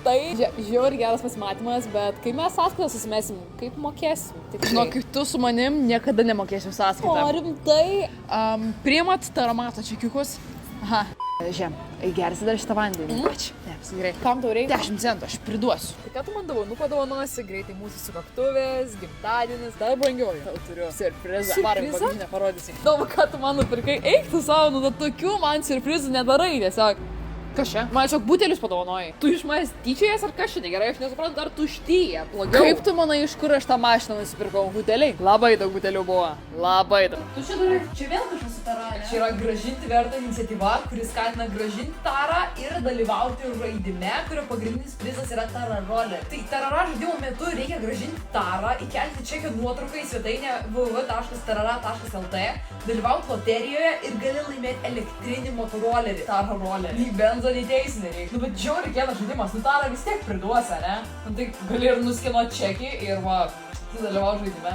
rimtai, žiauriai geras pasimatymas, bet kai mes sąskaitą susimesim, kaip mokėsim? Žinok, tu su manim niekada nemokėsim sąskaitą. O, rimtai? Priimat taromato čekiukus? Aha. Žem, gersi dar šitą vandenį. Ačiū. Ne, visai gerai. Kam tau reikia? 10 centų aš priduosiu. Tai ką tu man dovanų padovanosi, greitai mūsų sukaktuvės, gimtadienis, dar brangiau. Tau turiu siurprizą. Varai, pagrindinę parodysi. Daug, ką tu man nupirkai, eik tu savo, nu tokių man siurprizų nedarai tiesiog. Kas čia? Man tiesiog butelius padovanojai. Tu iš manęs tyčiojas ar kas čia negerai, aš nesuprantu, ar tuštyje, blogiau. Kaip tu manai, iš kur aš tą mašiną nusipirkau? Buteliai? Labai daug butelių buvo. Labai daug. Tu čia darai, čia vėl kažkas su tara, ne? Čia yra gražinti verta iniciatyva, kuris skatina gražinti tarą ir dalyvauti žaidime, kurio pagrindinis prizas yra tararolė. Tai tarara žaidimo metu reikia gražinti tarą, įkelti čekio nuotrauką į svetainę www.tarara.lt, dalyvauti loterijoje ir gali laimėti elektrinį motorolerį. Tararolė. Lyg benzo nei teisinė reikia. Nu, bet žiauriai kietas žaidimas, nu tarą vis tiek priduosi, ne? Nu, tai gali ir nuskenuoti čekį ir va, dalyvauti žaidime.